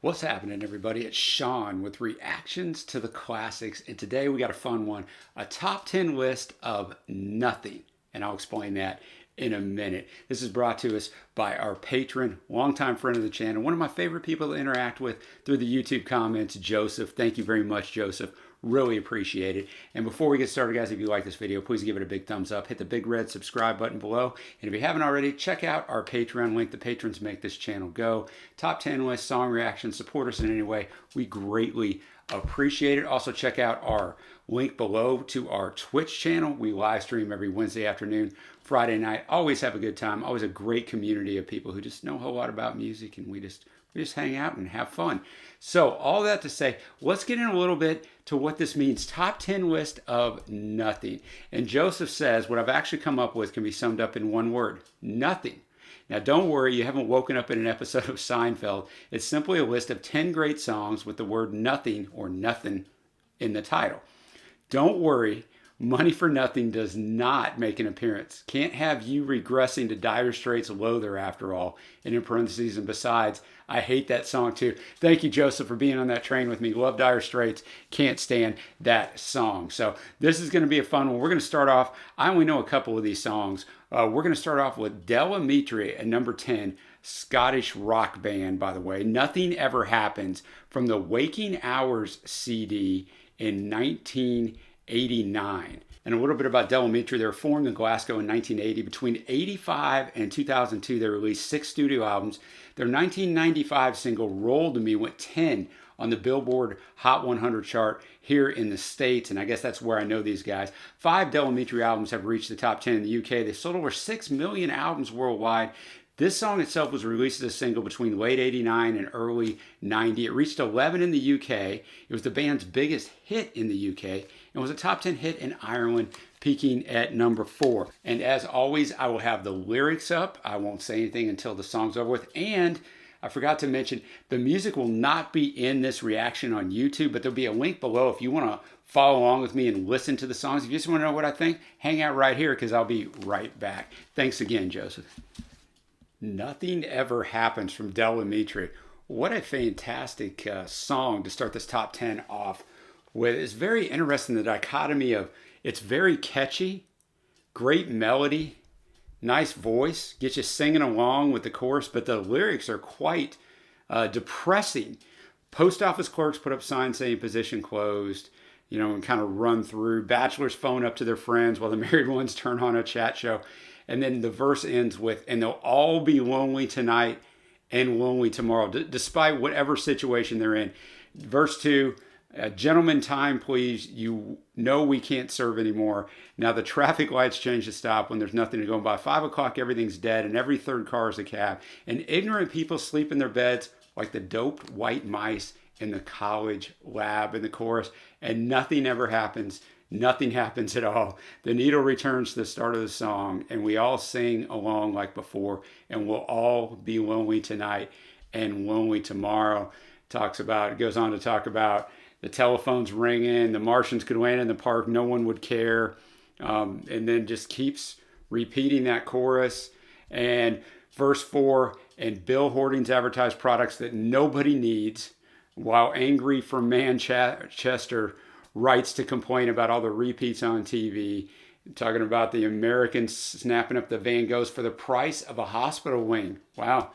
What's happening, everybody? It's Sean with reactions to the classics, and today we got a fun one, a top 10 list of nothing, and I'll explain that in a minute. This is brought to us by our patron, longtime friend of the channel, one of my favorite people to interact with through the YouTube comments, Joseph. Thank you very much, Joseph. Really appreciate it. And before we get started, guys, if you like this video, please give it a big thumbs up. Hit the big red subscribe button below. And if you haven't already, check out our Patreon link. The patrons make this channel go. Top 10 list, song reactions, support us in any way. We greatly appreciate it. Also, check out our link below to our Twitch channel. We live stream every Wednesday afternoon, Friday night. Always have a good time. Always a great community of people who just know a whole lot about music, and we just hang out and have fun. So all that to say, let's get in a little bit to what this means. Top 10 list of nothing. And Joseph says what I've actually come up with can be summed up in one word: nothing. Now don't worry, you haven't woken up in an episode of Seinfeld. It's simply a list of 10 great songs with the word nothing or nothing in the title. Don't worry, Money for Nothing does not make an appearance. Can't have you regressing to Dire Straits' Loather after all. And in parentheses, and besides, I hate that song too. Thank you, Joseph, for being on that train with me. Love Dire Straits. Can't stand that song. So this is going to be a fun one. We're going to start off. I only know a couple of these songs. We're going to start off with Del Amitri at number 10. Scottish rock band, by the way. Nothing Ever Happens, from the Waking Hours CD in 1989. And a little bit about Del Amitri. They were formed in Glasgow in 1980. Between 85 and 2002, they released 6 studio albums. Their 1995 single, Roll to Me, went 10 on the Billboard Hot 100 chart here in the States, and I guess that's where I know these guys. 5 Del Amitri albums have reached the top 10 in the UK. They've sold over 6 million albums worldwide. This song itself was released as a single between late 89 and early 90. It reached 11 in the UK. It was the band's biggest hit in the UK and was a top 10 hit in Ireland, peaking at number 4. And as always, I will have the lyrics up. I won't say anything until the song's over with. And I forgot to mention, the music will not be in this reaction on YouTube, but there'll be a link below if you want to follow along with me and listen to the songs. If you just want to know what I think, hang out right here because I'll be right back. Thanks again, Joseph. Nothing Ever Happens from Del Amitri. What a fantastic song to start this top 10 off with. It's very interesting, the dichotomy of it's very catchy, great melody, nice voice, gets you singing along with the chorus, but the lyrics are quite depressing. Post office clerks put up signs saying position closed, you know, and kind of run through. Bachelors phone up to their friends while the married ones turn on a chat show. And then the verse ends with, and they'll all be lonely tonight and lonely tomorrow, despite whatever situation they're in. Verse 2, gentlemen, time, please. You know we can't serve anymore. Now the traffic lights change to stop when there's nothing to go by. 5 o'clock, everything's dead, and every third car is a cab. And ignorant people sleep in their beds like the doped white mice in the college lab in the chorus. And nothing ever happens. Nothing happens at all. The needle returns to the start of the song, and we all sing along like before, and we'll all be lonely tonight and lonely tomorrow. It goes on to talk about the telephone's ringing, the Martians could land in the park, no one would care, and then just keeps repeating that chorus. And verse 4, and Bill Hoardings advertise products that nobody needs, while angry for Manchester writes to complain about all the repeats on TV, talking about the Americans snapping up the Van Goghs for the price of a hospital wing. Wow,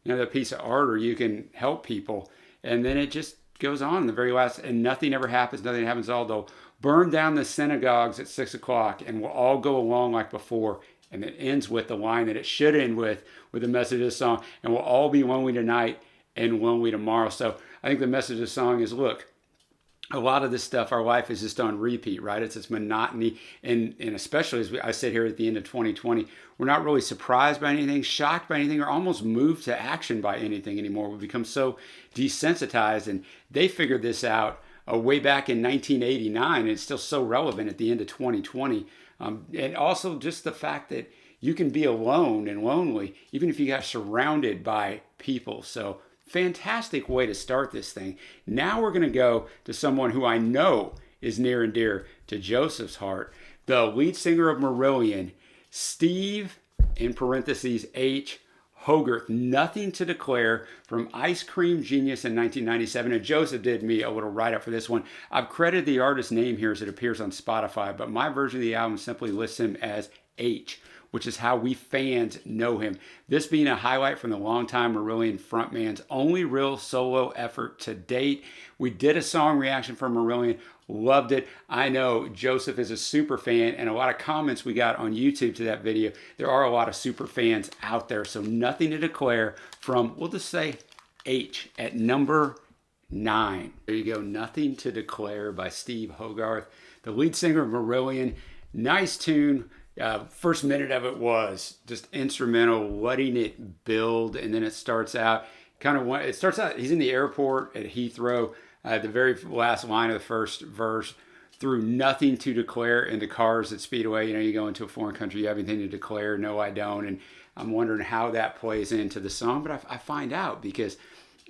you know, that piece of art, or you can help people. And then it just goes on in the very last, and nothing ever happens, nothing happens at all. They'll burn down the synagogues at 6 o'clock, and we'll all go along like before. And it ends with the line that it should end with the message of the song, and we'll all be lonely tonight and lonely tomorrow. So I think the message of the song is, look, a lot of this stuff, our life is just on repeat, right? It's monotony. And especially as I sit here at the end of 2020, we're not really surprised by anything, shocked by anything, or almost moved to action by anything anymore. We've become so desensitized, and they figured this out way back in 1989, and it's still so relevant at the end of 2020. And also just the fact that you can be alone and lonely, even if you got surrounded by people. So fantastic way to start this thing. Now we're going to go to someone who I know is near and dear to Joseph's heart. The lead singer of Marillion, Steve, in parentheses, H. Hogarth, Nothing to Declare from Ice Cream Genius in 1997. And Joseph did me a little write-up for this one. I've credited the artist's name here as it appears on Spotify, but my version of the album simply lists him as H, which is how we fans know him. This being a highlight from the longtime Marillion frontman's only real solo effort to date. We did a song reaction from Marillion, loved it. I know Joseph is a super fan, and a lot of comments we got on YouTube to that video. There are a lot of super fans out there, so Nothing to Declare from, we'll just say H at number 9. There you go, Nothing to Declare by Steve Hogarth, the lead singer of Marillion. Nice tune. First minute of it was just instrumental, letting it build, and then it starts out he's in the airport at Heathrow, the very last line of the first verse, through Nothing to Declare into Cars at Speedway. You know, you go into a foreign country, you have anything to declare? No, I don't. And I'm wondering how that plays into the song, but I find out because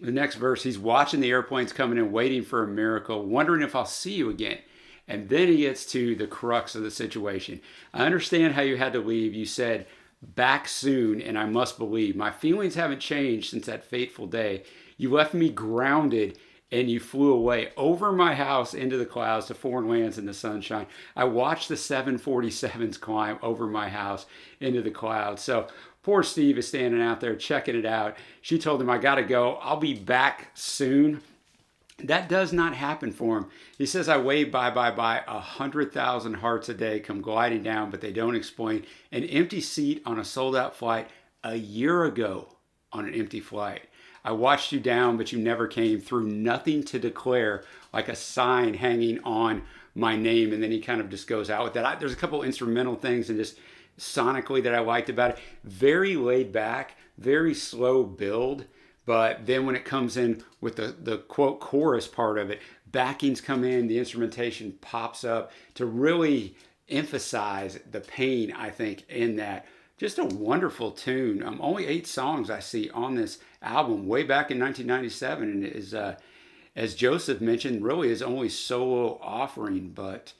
the next verse, he's watching the airplanes coming in, waiting for a miracle, wondering if I'll see you again. And then he gets to the crux of the situation. I understand how you had to leave. You said, back soon, and I must believe. My feelings haven't changed since that fateful day. You left me grounded, and you flew away over my house into the clouds to foreign lands in the sunshine. I watched the 747s climb over my house into the clouds. So poor Steve is standing out there checking it out. She told him, I got to go. I'll be back soon. That does not happen for him. He says, I wave bye 100,000 hearts a day come gliding down, but they don't explain an empty seat on a sold out flight a year ago on an empty flight. I watched you down, but you never came through. Nothing to declare, like a sign hanging on my name. And then he kind of just goes out with that. There's a couple instrumental things and just sonically that I liked about it. Very laid back, very slow build. But then when it comes in with the quote chorus part of it, backings come in, the instrumentation pops up to really emphasize the pain, I think, in that. Just a wonderful tune. Only 8 songs I see on this album way back in 1997. And it is, as Joseph mentioned, really his only solo offering, but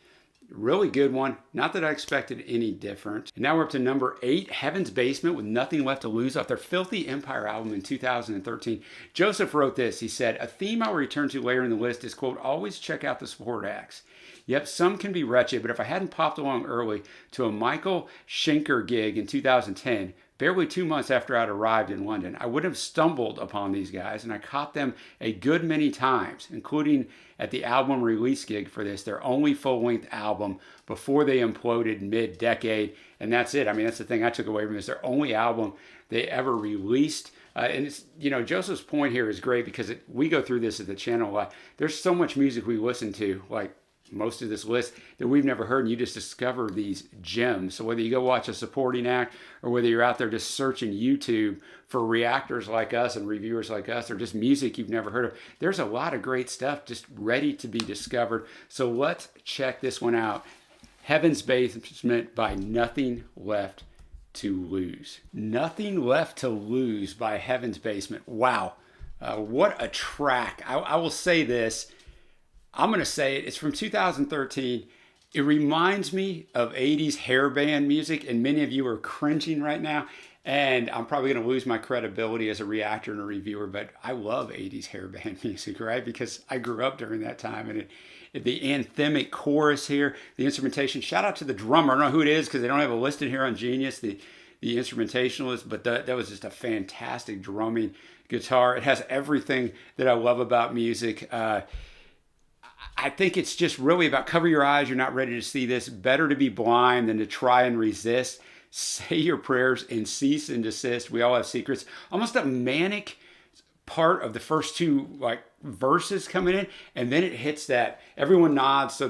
really good one. Not that I expected any different. And now we're up to number 8, Heaven's Basement with Nothing Left to Lose off their Filthy Empire album in 2013. Joseph wrote this. He said, a theme I'll return to later in the list is, quote, always check out the support acts. Yep, some can be wretched, but if I hadn't popped along early to a Michael Schenker gig in 2010, barely 2 months after I'd arrived in London, I would have stumbled upon these guys, and I caught them a good many times, including at the album release gig for this, their only full-length album before they imploded mid-decade, and that's it. I mean, that's the thing I took away from this, their only album they ever released. And it's, you know, Joseph's point here is great because we go through this at the channel a lot. There's so much music we listen to, like most of this list, that we've never heard, and you just discover these gems. So whether you go watch a supporting act or whether you're out there just searching YouTube for reactors like us and reviewers like us, or just music you've never heard of, there's a lot of great stuff just ready to be discovered. So let's check this one out. Heaven's Basement by Nothing Left to Lose. Nothing Left to Lose by Heaven's Basement. Wow. What a track. I will say this. I'm going to say it. It's from 2013. It reminds me of 80s hair band music, and many of you are cringing right now, and I'm probably going to lose my credibility as a reactor and a reviewer, but I love 80s hair band music, right? Because I grew up during that time, and the anthemic chorus here, the instrumentation. Shout out to the drummer. I don't know who it is because they don't have it listed here on Genius, the instrumentalist, but that was just a fantastic drumming guitar. It has everything that I love about music. I think it's just really about cover your eyes. You're not ready to see this. Better to be blind than to try and resist. Say your prayers and cease and desist. We all have secrets. Almost a manic part of the first 2 verses coming in, and then it hits that. Everyone nods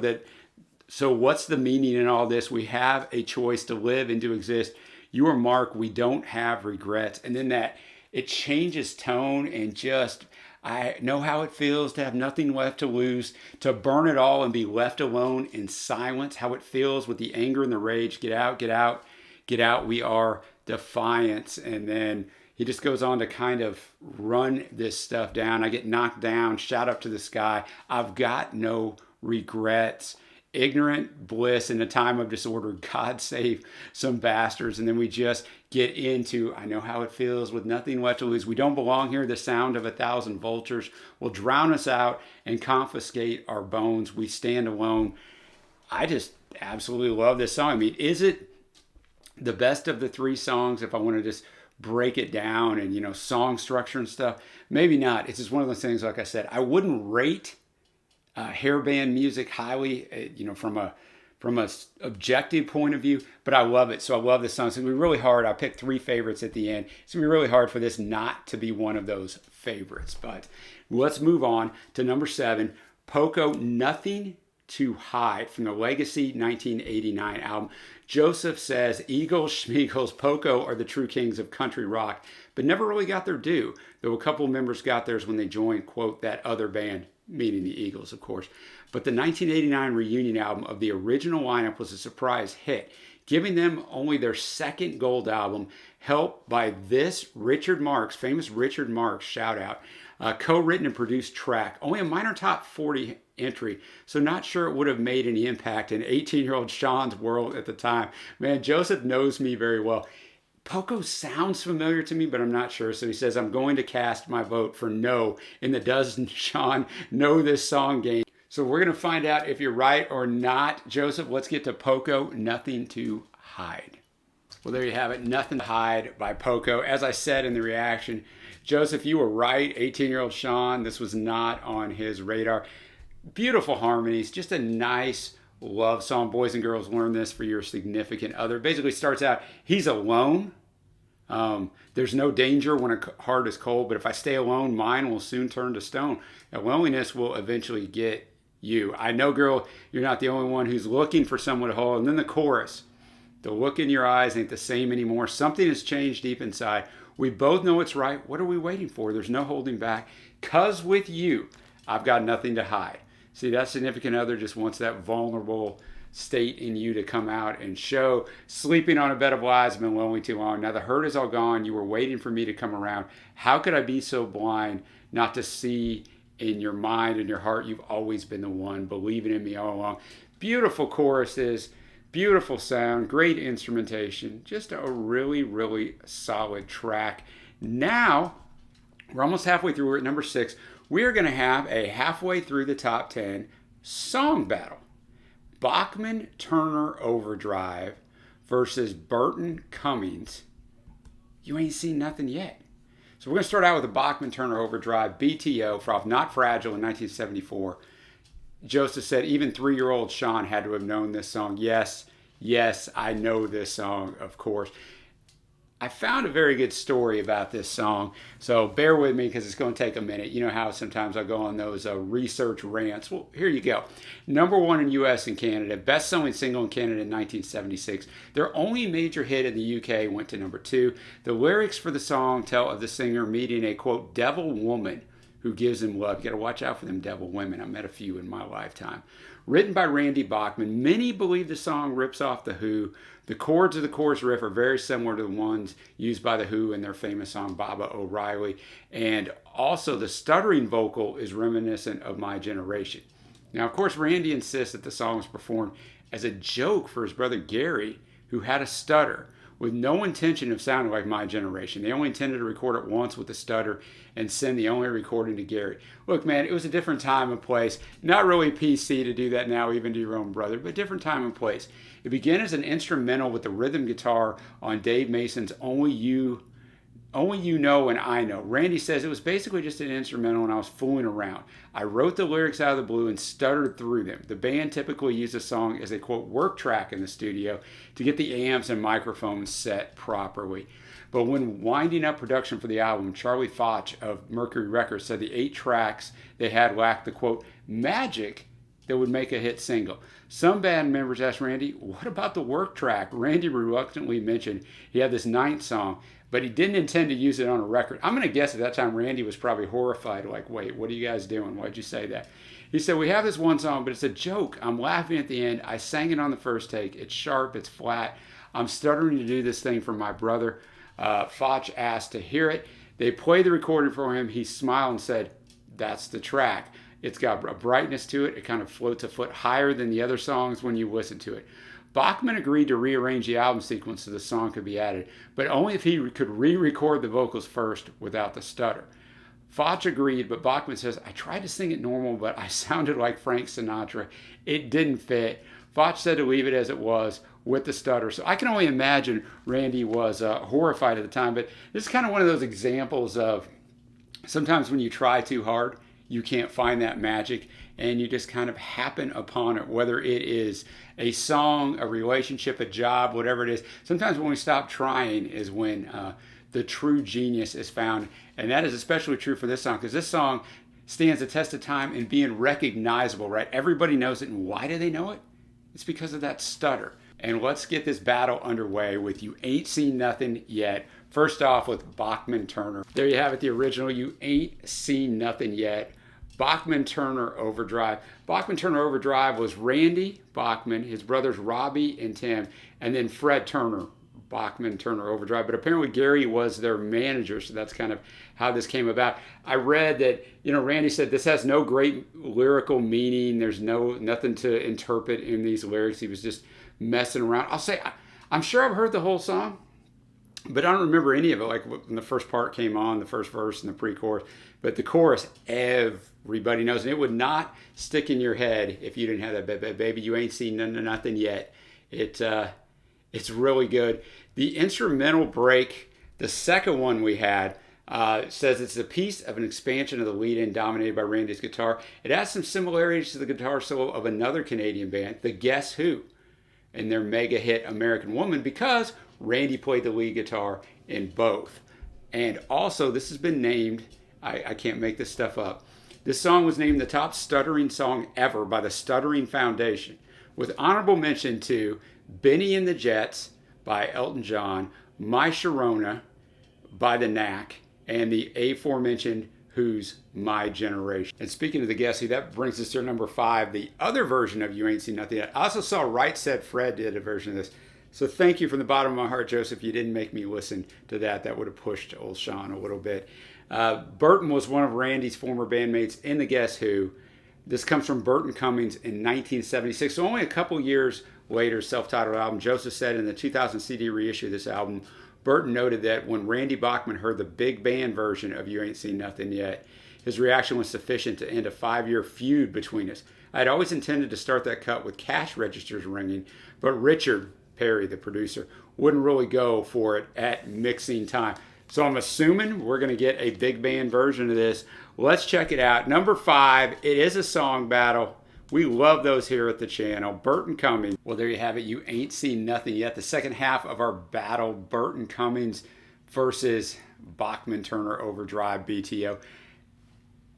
so what's the meaning in all this? We have a choice to live and to exist. You are Mark. We don't have regrets. And then that it changes tone and just, I know how it feels to have nothing left to lose, to burn it all and be left alone in silence, how it feels with the anger and the rage. Get out, get out, get out. We are defiance. And then he just goes on to kind of run this stuff down. I get knocked down, shout up to the sky. I've got no regrets. Ignorant Bliss in a Time of Disorder, God Save Some Bastards. And then we just get into I Know How It Feels with Nothing Left to Lose. We Don't Belong Here. The Sound of 1,000 Vultures will drown us out and confiscate our bones. We Stand Alone. I just absolutely love this song. I mean, is it the best of the three songs if I want to just break it down and, song structure and stuff? Maybe not. It's just one of those things, like I said, I wouldn't rate hair band music highly, from a objective point of view, but I love it. So I love this song. It's going to be really hard. I picked three favorites at the end. It's going to be really hard for this not to be one of those favorites. But let's move on to number 7, Poco, Nothing to Hide, from the Legacy 1989 album. Joseph says, Eagles, Schmeagles, Poco are the true kings of country rock, but never really got their due, though a couple of members got theirs when they joined, quote, that other band, meaning the Eagles, of course. But the 1989 reunion album of the original lineup was a surprise hit, giving them only their second gold album, helped by this Richard Marx, famous Richard Marx shout out, co-written and produced track. Only a minor top 40 entry, so not sure it would have made any impact in 18-year-old Sean's world at the time. Man, Joseph knows me very well. Poco sounds familiar to me, but I'm not sure. So he says, I'm going to cast my vote for no in the Does Sean Know This Song game. So we're going to find out if you're right or not. Joseph, let's get to Poco, Nothing to Hide. Well, there you have it, Nothing to Hide by Poco. As I said in the reaction, Joseph, you were right. 18-year-old Sean, this was not on his radar. Beautiful harmonies, just a nice love song. Boys and girls, learn this for your significant other. Basically starts out, he's alone. There's no danger when a heart is cold, but if I stay alone, mine will soon turn to stone. That loneliness will eventually get you. I know, girl, you're not the only one who's looking for someone to hold. And then the chorus, the look in your eyes ain't the same anymore. Something has changed deep inside. We both know it's right. What are we waiting for? There's no holding back. 'Cause with you, I've got nothing to hide. See, that significant other just wants that vulnerable state in you to come out and show. Sleeping on a bed of lies, been lonely too long. Now the hurt is all gone. You were waiting for me to come around. How could I be so blind not to see in your mind and your heart you've always been the one, believing in me all along? Beautiful choruses, beautiful sound, great instrumentation. Just a really, really solid track. Now, we're almost halfway through. We're at number 6. We are going to have a halfway through the top 10 song battle. Bachman Turner Overdrive versus Burton Cummings. You ain't seen nothing yet. So we're going to start out with the Bachman Turner Overdrive, BTO, off Not Fragile in 1974. Joseph said even 3-year-old Sean had to have known this song. Yes, I know this song, of course. I found a very good story about this song, so bear with me because it's going to take a minute. You know how sometimes I go on those research rants. Well, here you go. Number 1 in U.S. and Canada, best-selling single in Canada in 1976. Their only major hit in the U.K. went to number 2. The lyrics for the song tell of the singer meeting a, quote, devil woman who gives him love. You got to watch out for them devil women. I met a few in my lifetime. Written by Randy Bachman, many believe the song rips off The Who. The chords of the chorus riff are very similar to the ones used by The Who in their famous song Baba O'Reilly. And also the stuttering vocal is reminiscent of My Generation. Now, of course, Randy insists that the song was performed as a joke for his brother Gary, who had a stutter, with no intention of sounding like My Generation. They only intended to record it once with a stutter and send the only recording to Gary. Look, man, it was a different time and place. Not really PC to do that now, even to your own brother, but different time and place. It began as an instrumental with the rhythm guitar on Dave Mason's Only You Know and I Know. Randy says it was basically just an instrumental and I was fooling around. I wrote the lyrics out of the blue and stuttered through them. The band typically used the song as a, quote, work track in the studio to get the amps and microphones set properly. But when winding up production for the album, Charlie Foch of Mercury Records said the 8 tracks they had lacked the, quote, magic that would make a hit single. Some band members asked Randy, what about the work track? Randy reluctantly mentioned he had this 9th song, but he didn't intend to use it on a record. I'm going to guess at that time Randy was probably horrified, like, wait, what are you guys doing? Why'd you say that? He said, we have this one song, but it's a joke. I'm laughing at the end. I sang it on the first take. It's sharp, it's flat. I'm stuttering to do this thing for my brother. Foch asked to hear it. They played the recording for him. He smiled and said, that's the track. It's got a brightness to it. It kind of floats a foot higher than the other songs when you listen to it. Bachman agreed to rearrange the album sequence so the song could be added, but only if he could re-record the vocals first without the stutter. Foch agreed, but Bachman says, I tried to sing it normal, but I sounded like Frank Sinatra. It didn't fit. Foch said to leave it as it was with the stutter. So I can only imagine Randy was horrified at the time, but this is kind of one of those examples of sometimes when you try too hard, you can't find that magic, and you just kind of happen upon it, whether it is a song, a relationship, a job, whatever it is. Sometimes when we stop trying is when the true genius is found. And that is especially true for this song, because this song stands the test of time in being recognizable, right? Everybody knows it. And why do they know it? It's because of that stutter. And let's get this battle underway with You Ain't Seen Nothing Yet. First off with Bachman Turner. There you have it, the original You Ain't Seen Nothing Yet. Bachman Turner Overdrive. Bachman Turner Overdrive was Randy Bachman, his brothers Robbie and Tim, and then Fred Turner, Bachman Turner Overdrive. But apparently Gary was their manager, so that's kind of how this came about. I read that, Randy said this has no great lyrical meaning. There's nothing to interpret in these lyrics. He was just messing around. I'll say, I'm sure I've heard the whole song, but I don't remember any of it, like when the first part came on, the first verse and the pre-chorus. But the chorus, everybody knows. And it would not stick in your head if you didn't have that, baby, you ain't seen nothing yet. It's really good. The instrumental break, the second one we had, says it's a piece of an expansion of the lead-in dominated by Randy's guitar. It has some similarities to the guitar solo of another Canadian band, the Guess Who, and their mega hit American Woman, because Randy played the lead guitar in both. And also, this has been named, I can't make this stuff up, this song was named the top stuttering song ever by the Stuttering Foundation, with honorable mention to Benny and the Jets by Elton John, My Sharona by the Knack, and the aforementioned Who's My Generation. And speaking of the Guess Who, that brings us to number 5, the other version of You Ain't Seen Nothing Yet. I also saw Right Said Fred did a version of this. So thank you from the bottom of my heart, Joseph. You didn't make me listen to that. That would have pushed old Sean a little bit. Burton was one of Randy's former bandmates in the Guess Who. This comes from Burton Cummings in 1976. So only a couple years later, self-titled album. Joseph said in the 2000 CD reissue of this album, Burton noted that when Randy Bachman heard the big band version of You Ain't Seen Nothing Yet, his reaction was sufficient to end a 5-year feud between us. I had always intended to start that cut with cash registers ringing, but Richard Perry, the producer, wouldn't really go for it at mixing time. So I'm assuming we're going to get a big band version of this. Let's check it out. Number 5, it is a song battle. We love those here at the channel. Burton Cummings. Well, there you have it. You Ain't Seen Nothing Yet. The second half of our battle, Burton Cummings versus Bachman Turner Overdrive BTO.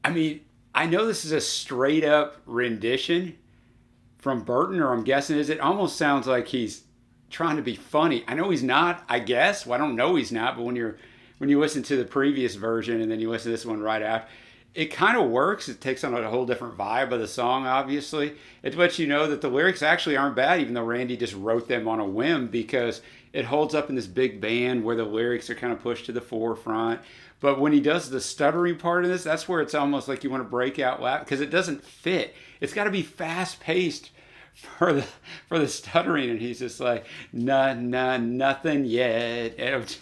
I mean, I know this is a straight up rendition from Burton, or I'm guessing it almost sounds like he's trying to be funny. I know he's not, I guess. Well, I don't know he's not, but when you listen to the previous version and then you listen to this one right after, it kind of works. It takes on a whole different vibe of the song, obviously. It lets you know that the lyrics actually aren't bad, even though Randy just wrote them on a whim, because it holds up in this big band where the lyrics are kind of pushed to the forefront. But when he does the stuttering part of this, that's where it's almost like you want to break out loud, because it doesn't fit. It's got to be fast-paced for the stuttering, and he's just like, nothing yet.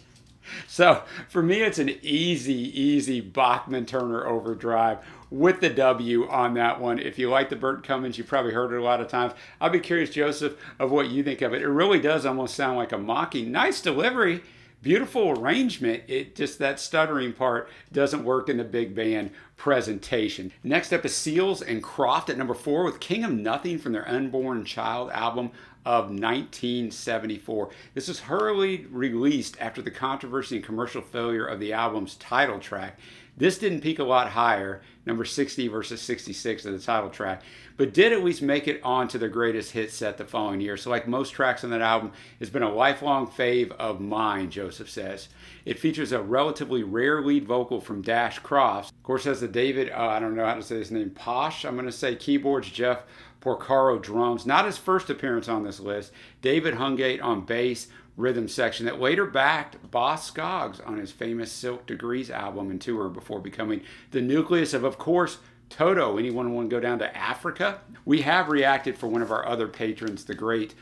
So for me, it's an easy Bachman Turner Overdrive with the W on that one. If you like the Burton Cummings, you probably heard it a lot of times. I'll be curious, Joseph, of what you think of it. It really does almost sound like a mocking. Nice delivery, beautiful arrangement. It just, that stuttering part doesn't work in the big band presentation. Next up is Seals and Crofts at number 4 with King of Nothing from their Unborn Child album of 1974. This was hurriedly released after the controversy and commercial failure of the album's title track. This didn't peak a lot higher, number 60 versus 66 of the title track, but did at least make it onto the greatest hit set the following year. So like most tracks on that album, it's been a lifelong fave of mine, Joseph says. It features a relatively rare lead vocal from Dash Crofts. Of course, has the David, I don't know how to say his name, Posh, I'm going to say, keyboards, Jeff Porcaro drums. Not his first appearance on this list. David Hungate on bass, rhythm section that later backed Boss Scoggs on his famous Silk Degrees album and tour before becoming the nucleus of course, Toto, anyone want to go down to Africa? We have reacted for one of our other patrons, the great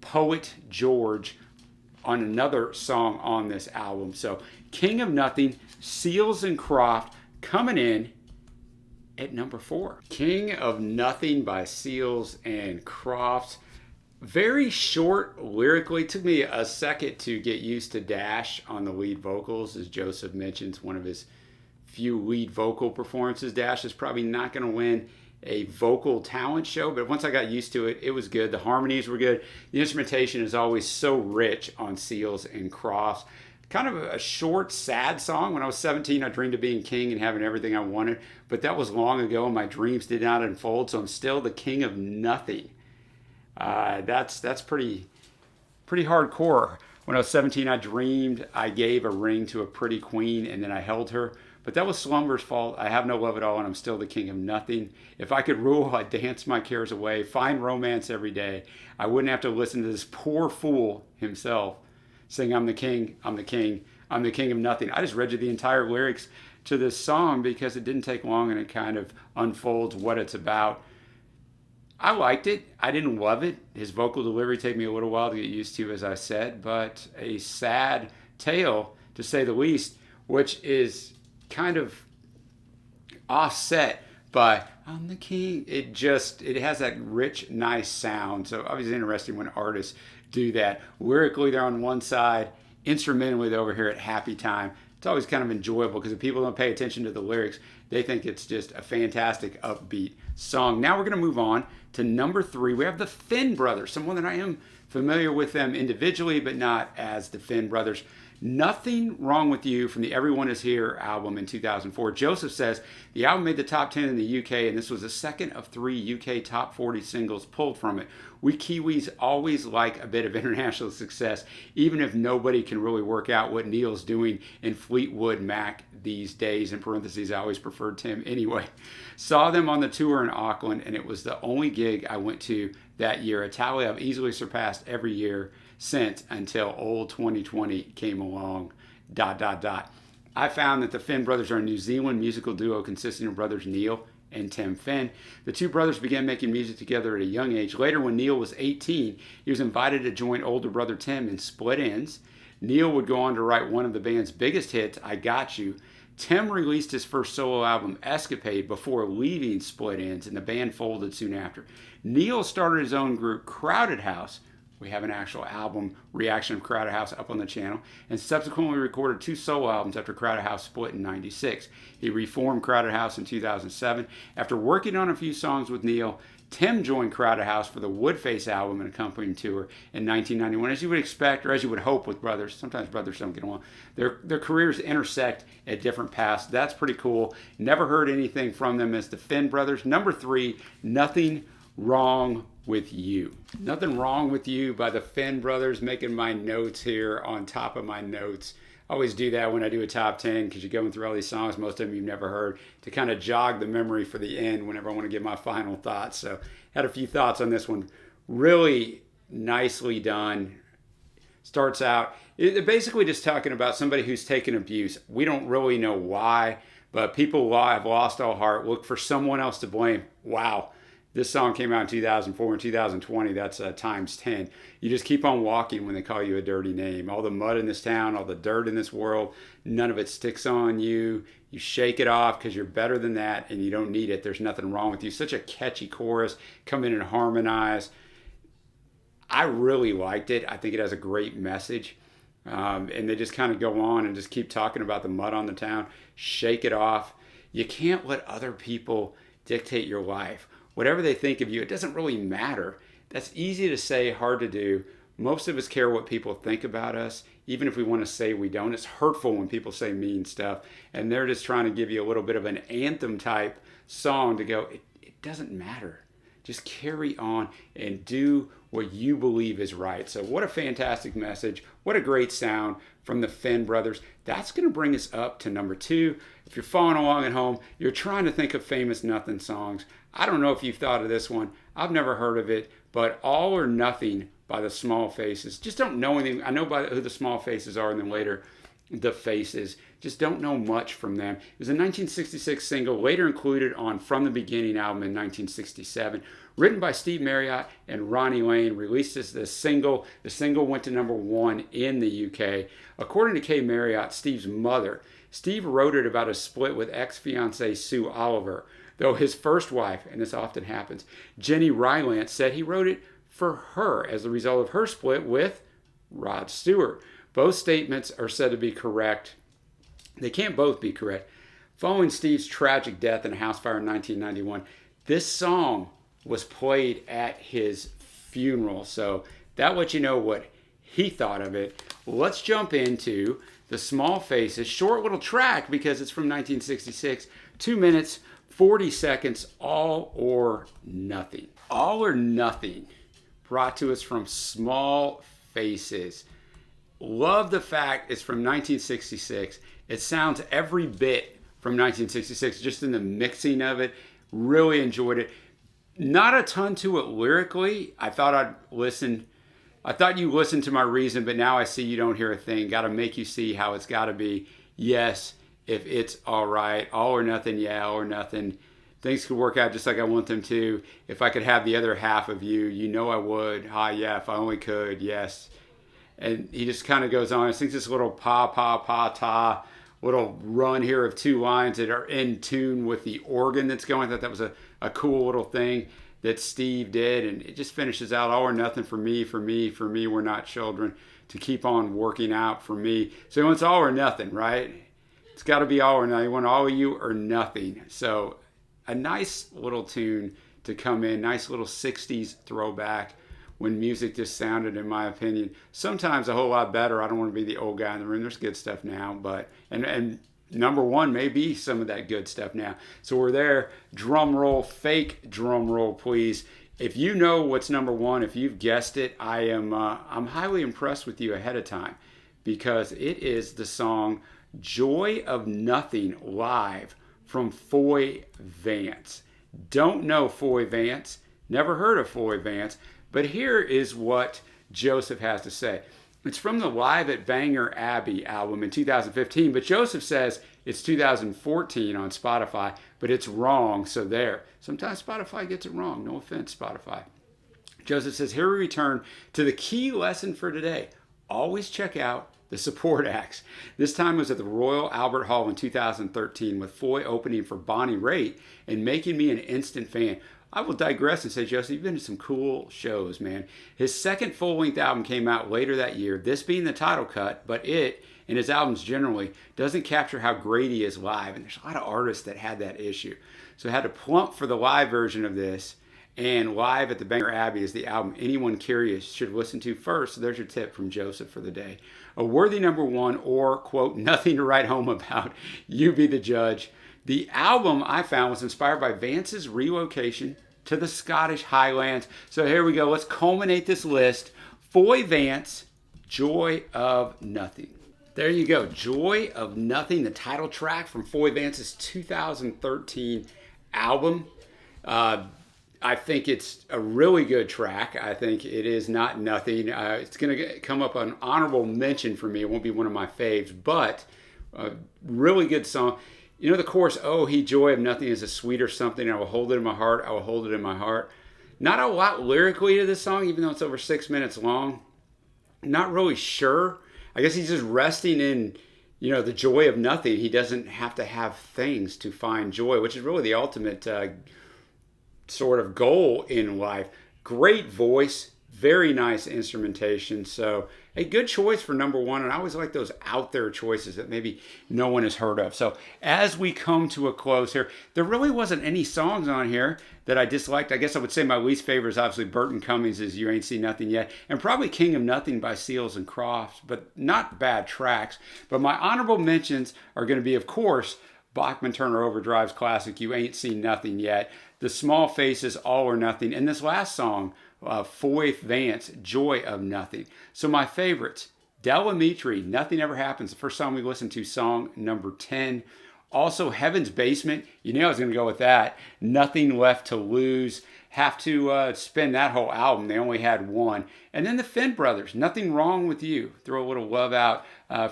Poet George, on another song on this album. So King of Nothing, Seals and Crofts, coming in at number 4. King of Nothing by Seals and Crofts. Very short lyrically. Took me a second to get used to Dash on the lead vocals. As Joseph mentions, one of his few lead vocal performances. Dash is probably not going to win a vocal talent show, but once I got used to it, it was good. The harmonies were good. The instrumentation is always so rich on Seals and Crofts. Kind of a short, sad song. When I was 17, I dreamed of being king and having everything I wanted, but that was long ago, and my dreams did not unfold, so I'm still the king of nothing. That's pretty hardcore. When I was 17, I dreamed I gave a ring to a pretty queen, and then I held her. But that was slumber's fault. I have no love at all, and I'm still the king of nothing. If I could rule, I'd dance my cares away, find romance every day. I wouldn't have to listen to this poor fool himself sing, I'm the king, I'm the king, I'm the king of nothing. I just read you the entire lyrics to this song because it didn't take long, and it kind of unfolds what it's about. I liked it. I didn't love it. His vocal delivery took me a little while to get used to, as I said, but a sad tale, to say the least, which is kind of offset by I'm the king. It has that rich, nice sound. So obviously interesting when artists do that. Lyrically, they're on one side. Instrumentally, they're over here at Happy Time. It's always kind of enjoyable because if people don't pay attention to the lyrics, they think it's just a fantastic upbeat song. Now we're going to move on to number 3. We have the Finn Brothers, someone that I am familiar with them individually, but not as the Finn Brothers. Nothing Wrong With You from the Everyone Is Here album in 2004. Joseph says the album made the top 10 in the UK, and this was the second of 3 UK top 40 singles pulled from it. We Kiwis always like a bit of international success, even if nobody can really work out what Neil's doing in Fleetwood Mac these days. In parentheses, I always preferred Tim anyway. Saw them on the tour in Auckland, and it was the only gig I went to that year, a tally I've easily surpassed every year since, until old 2020 came along, ... I found that the Finn Brothers are a New Zealand musical duo consisting of brothers Neil and Tim Finn. The two brothers began making music together at a young age. Later, when Neil was 18, he was invited to join older brother Tim in Split Enz. Neil would go on to write one of the band's biggest hits, I Got You. Tim released his first solo album, Escapade, before leaving Split Enz, and the band folded soon after. Neil started his own group, Crowded House. We have an actual album reaction of Crowded House up on the channel, and subsequently recorded 2 solo albums after Crowded House split in '96. He reformed Crowded House in 2007. After working on a few songs with Neil, Tim joined Crowded House for the Woodface album and accompanying tour in 1991. As you would expect, or as you would hope with brothers, sometimes brothers don't get along. Their careers intersect at different paths. That's pretty cool. Never heard anything from them as the Finn Brothers. Number 3, Nothing Wrong With You. Nothing Wrong With You by the Finn Brothers, making my notes here on top of my notes. I always do that when I do a top 10 because you're going through all these songs, most of them you've never heard, to kind of jog the memory for the end whenever I want to give my final thoughts. So had a few thoughts on this one. Really nicely done. Starts out, basically just talking about somebody who's taken abuse. We don't really know why, but people have lost all heart, look for someone else to blame. Wow. This song came out in 2004 and 2020. That's times 10. You just keep on walking when they call you a dirty name. All the mud in this town, all the dirt in this world, none of it sticks on you. You shake it off because you're better than that and you don't need it. There's nothing wrong with you. Such a catchy chorus. Come in and harmonize. I really liked it. I think it has a great message. And they just kind of go on and just keep talking about the mud on the town. Shake it off. You can't let other people dictate your life. Whatever they think of you, it doesn't really matter. That's easy to say, hard to do. Most of us care what people think about us, even if we want to say we don't. It's hurtful when people say mean stuff, and they're just trying to give you a little bit of an anthem type song to go, it doesn't matter. Just carry on and do what you believe is right. So what a fantastic message. What a great sound from the Finn Brothers. That's going to bring us up to number 2. If you're following along at home, you're trying to think of famous nothing songs. I don't know if you've thought of this one. I've never heard of it, but All or Nothing by the Small Faces. Just don't know anything. I know who the Small Faces are, and then later The Faces. Just don't know much from them. It was a 1966 single, later included on From the Beginning album in 1967. Written by Steve Marriott and Ronnie Lane, released as the single. The single went to #1 in the UK. According to Kay Marriott, Steve's mother, Steve wrote it about a split with ex-fiancée Sue Oliver, though his first wife, and this often happens, Jenny Rylance, said he wrote it for her as a result of her split with Rod Stewart. Both statements are said to be correct. They can't both be correct. Following Steve's tragic death in a house fire in 1991, this song was played at his funeral. So that lets you know what he thought of it. Let's jump into The Small Faces. Short little track because it's from 1966. 2 minutes, 40 seconds, All or Nothing. All or Nothing, brought to us from Small Faces. Love the fact it's from 1966. It sounds every bit from 1966, just in the mixing of it. Really enjoyed it. Not a ton to it lyrically. I thought you listened to my reason, but now I see you don't hear a thing. Got to make you see how it's got to be. Yes, if it's all right. All or nothing, yeah, all or nothing. Things could work out just like I want them to. If I could have the other half of you, you know I would. Hi, yeah, if I only could, yes. And he just kind of goes on. I think this little pa, little run here of 2 lines that are in tune with the organ that's going. I thought that was a cool little thing that Steve did. And it just finishes out, all or nothing for me, we're not children, to keep on working out for me. So he wants all or nothing, right? It's got to be all or nothing. You want all of you or nothing. So a nice little tune to come in, nice little 60s throwback when music just sounded, in my opinion, sometimes a whole lot better. I don't want to be the old guy in the room. There's good stuff now, but and #1 may be some of that good stuff now. So we're there. Drum roll, fake drum roll, please. If you know what's #1, if you've guessed it, I'm highly impressed with you ahead of time, because it is the song "Joy of Nothing" live from Foy Vance. Don't know Foy Vance. Never heard of Foy Vance. But here is what Joseph has to say. It's from the Live at Bangor Abbey album in 2015, but Joseph says it's 2014 on Spotify, but it's wrong, so there. Sometimes Spotify gets it wrong. No offense, Spotify. Joseph says, here we return to the key lesson for today. Always check out the support acts. This time was at the Royal Albert Hall in 2013 with Foy opening for Bonnie Raitt and making me an instant fan. I will digress and say, Joseph, you've been to some cool shows, man. His second full-length album came out later that year, this being the title cut, but it, and his albums generally, doesn't capture how great he is live, and there's a lot of artists that had that issue. So I had to plump for the live version of this, and Live at the Bangor Abbey is the album anyone curious should listen to first. So there's your tip from Joseph for the day. A worthy #1, or, quote, nothing to write home about. You be the judge. The album I found was inspired by Vance's relocation to the Scottish Highlands. So here we go. Let's culminate this list. Foy Vance, Joy of Nothing. There you go. Joy of Nothing, the title track from Foy Vance's 2013 album. I think it's a really good track. I think it is not nothing. It's going to come up an honorable mention for me. It won't be one of my faves, but a really good song. You know the chorus, oh, he joy of nothing is a sweeter something. I will hold it in my heart. I will hold it in my heart. Not a lot lyrically to this song, even though it's over 6 minutes long. Not really sure. I guess he's just resting in, the joy of nothing. He doesn't have to have things to find joy, which is really the ultimate sort of goal in life. Great voice, very nice instrumentation. So a good choice for #1. And I always like those out there choices that maybe no one has heard of. So as we come to a close here, there really wasn't any songs on here that I disliked. I guess I would say my least favorite is obviously Burton Cummings' You Ain't Seen Nothing Yet, and probably King of Nothing by Seals and Crofts, but not bad tracks. But my honorable mentions are going to be, of course, Bachman Turner Overdrive's classic, You Ain't Seen Nothing Yet, The Small Faces, All or Nothing, and this last song, Foy Vance, Joy of Nothing. So my favorites, Del Amitri, Nothing Ever Happens, the first song we listened to, song number 10. Also, Heaven's Basement. You knew I was going to go with that. Nothing Left to Lose. Have to spin that whole album. They only had one. And then the Finn Brothers. Nothing Wrong with You. Throw a little love out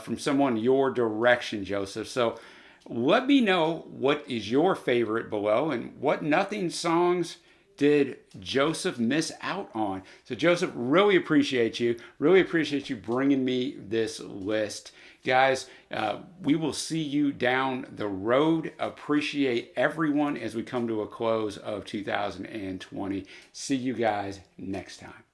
from someone your direction, Joseph. So let me know what is your favorite below and what Nothing songs did Joseph miss out on. So Joseph, really appreciate you. Really appreciate you bringing me this list. Guys, we will see you down the road. Appreciate everyone as we come to a close of 2020. See you guys next time.